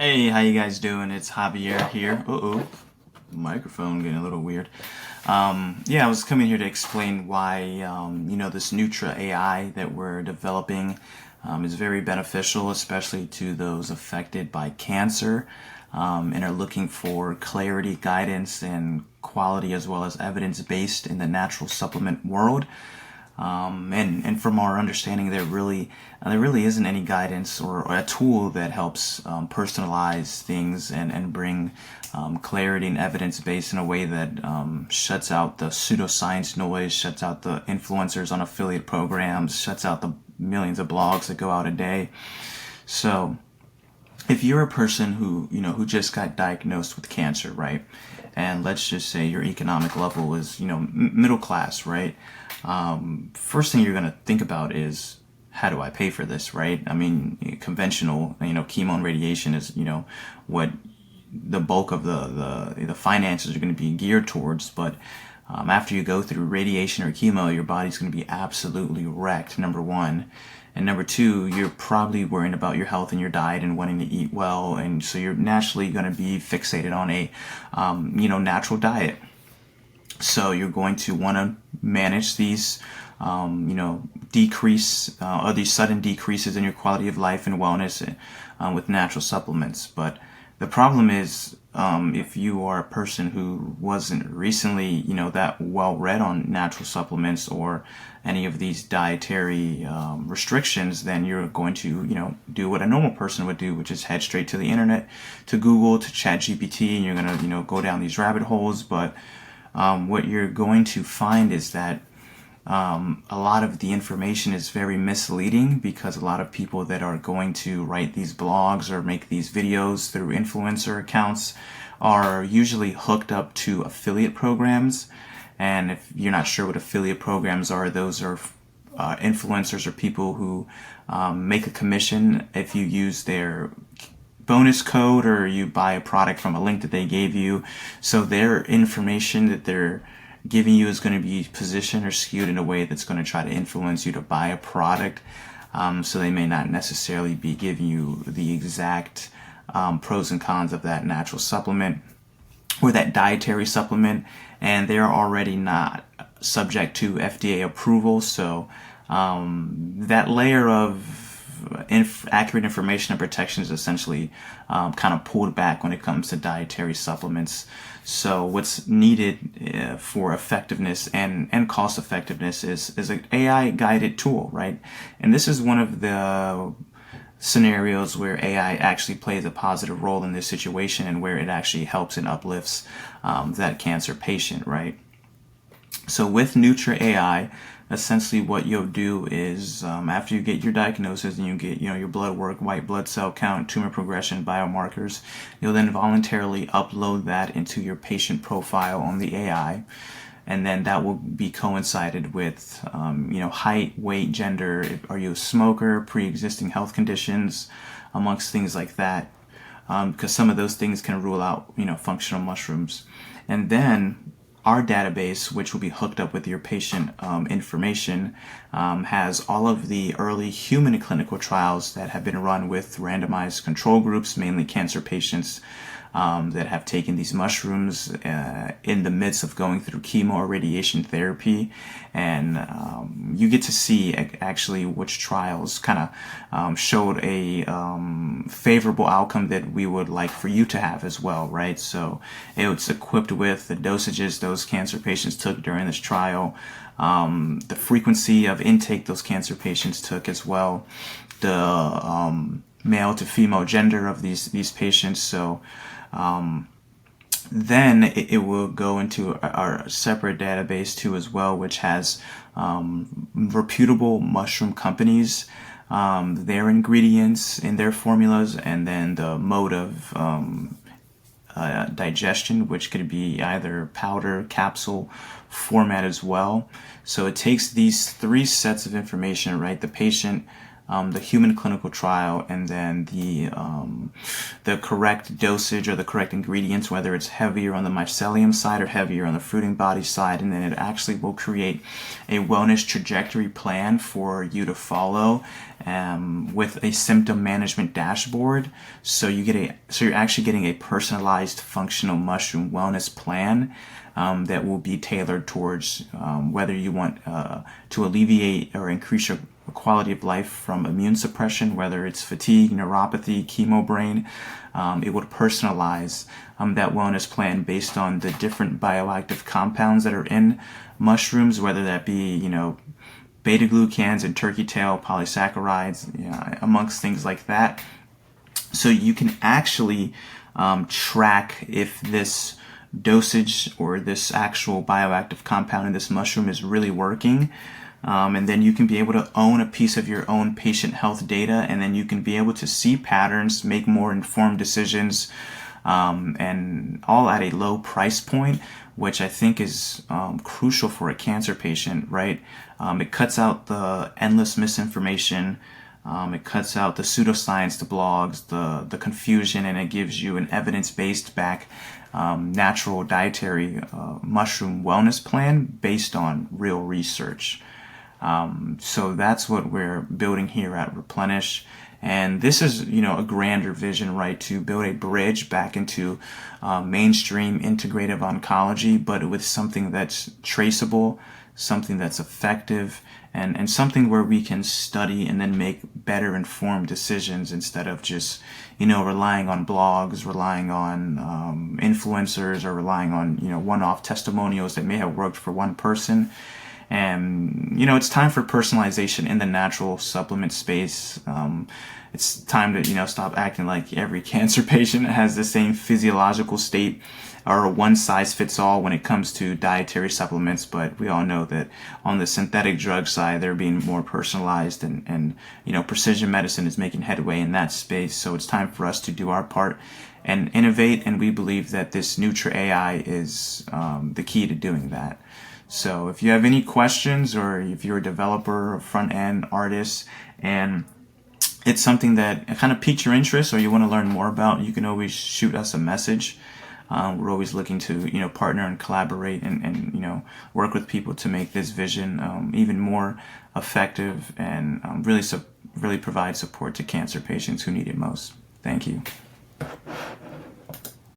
Hey, how you guys doing? It's Javier here. Uh-oh, microphone getting a little weird. Yeah, I was coming here to explain why, this Nutra AI that we're developing is very beneficial, especially to those affected by cancer and are looking for clarity, guidance, and quality as well as evidence based in the natural supplement world. And from our understanding, there really isn't any guidance or a tool that helps personalize things and bring clarity and evidence base in a way that shuts out the pseudoscience noise, shuts out the influencers on affiliate programs, shuts out the millions of blogs that go out a day. So if you're a person who just got diagnosed with cancer, right? And let's just say your economic level is, middle class, right? First thing you're going to think about is, how do I pay for this, right? I mean, conventional, chemo and radiation is, what the bulk of the finances are going to be geared towards. But after you go through radiation or chemo, your body's going to be absolutely wrecked, number one. And number two, you're probably worrying about your health and your diet and wanting to eat well. And so you're naturally going to be fixated on a, natural diet. So you're going to want to manage these, decrease or these sudden decreases in your quality of life and wellness with natural supplements. But the problem is, if you are a person who wasn't recently, that well read on natural supplements or any of these dietary restrictions, then you're going to, do what a normal person would do, which is head straight to the internet, to Google, to ChatGPT, and you're going to, go down these rabbit holes. But what you're going to find is that a lot of the information is very misleading, because a lot of people that are going to write these blogs or make these videos through influencer accounts are usually hooked up to affiliate programs. And if you're not sure what affiliate programs are, those are influencers or people who make a commission if you use their bonus code or you buy a product from a link that they gave you. So their information that they're giving you is going to be positioned or skewed in a way that's going to try to influence you to buy a product. So they may not necessarily be giving you the exact pros and cons of that natural supplement or that dietary supplement, and they're already not subject to FDA approval. So that layer of accurate information and protection is essentially kind of pulled back when it comes to dietary supplements. So what's needed for effectiveness and cost effectiveness is an AI guided tool, right? And this is one of the scenarios where AI actually plays a positive role in this situation, and where it actually helps and uplifts that cancer patient, right? So with Nutrai AI, essentially what you'll do is, after you get your diagnosis and you get, your blood work, white blood cell count, tumor progression, biomarkers, you'll then voluntarily upload that into your patient profile on the AI. And then that will be coincided with, height, weight, gender. Are you a smoker, pre-existing health conditions, amongst things like that? Because some of those things can rule out, functional mushrooms. And then our database, which will be hooked up with your patient information, has all of the early human clinical trials that have been run with randomized control groups, mainly cancer patients that have taken these mushrooms in the midst of going through chemo or radiation therapy. And you get to see actually which trials kind of showed a favorable outcome that we would like for you to have as well, right? So it's equipped with the dosages those cancer patients took during this trial, the frequency of intake those cancer patients took as well, the male to female gender of these patients. So then it will go into our separate database too as well, which has reputable mushroom companies, their ingredients in their formulas, and then the mode of digestion, which could be either powder, capsule format as well. So it takes these three sets of information, right? The patient, the human clinical trial, and then the correct dosage or the correct ingredients, whether it's heavier on the mycelium side or heavier on the fruiting body side, and then it actually will create a wellness trajectory plan for you to follow. with a symptom management dashboard. So you're actually getting a personalized functional mushroom wellness plan that will be tailored towards whether you want to alleviate or increase your quality of life from immune suppression, whether it's fatigue, neuropathy, chemo brain. It would personalize that wellness plan based on the different bioactive compounds that are in mushrooms, whether that be, beta-glucans and turkey tail polysaccharides, amongst things like that. So you can actually track if this dosage or this actual bioactive compound in this mushroom is really working. And then you can be able to own a piece of your own patient health data, and then you can be able to see patterns, make more informed decisions, and all at a low price point, which I think is crucial for a cancer patient, right? It cuts out the endless misinformation. It cuts out the pseudoscience, the blogs, the confusion, and it gives you an evidence-based back natural dietary mushroom wellness plan based on real research. So that's what we're building here at Replenish. And this is, a grander vision, right, to build a bridge back into mainstream integrative oncology, but with something that's traceable, something that's effective, and something where we can study and then make better informed decisions instead of just, relying on blogs, relying on influencers, or relying on, one-off testimonials that may have worked for one person. And, it's time for personalization in the natural supplement space. It's time to, stop acting like every cancer patient has the same physiological state or a one-size-fits-all when it comes to dietary supplements. But we all know that on the synthetic drug side, they're being more personalized, and precision medicine is making headway in that space. So it's time for us to do our part and innovate. And we believe that this Nutrai AI is the key to doing that. So if you have any questions, or if you're a developer or front-end artist and it's something that kind of piqued your interest or you want to learn more about, you can always shoot us a message. We're always looking to, partner and collaborate and work with people to make this vision even more effective and really provide support to cancer patients who need it most. Thank you.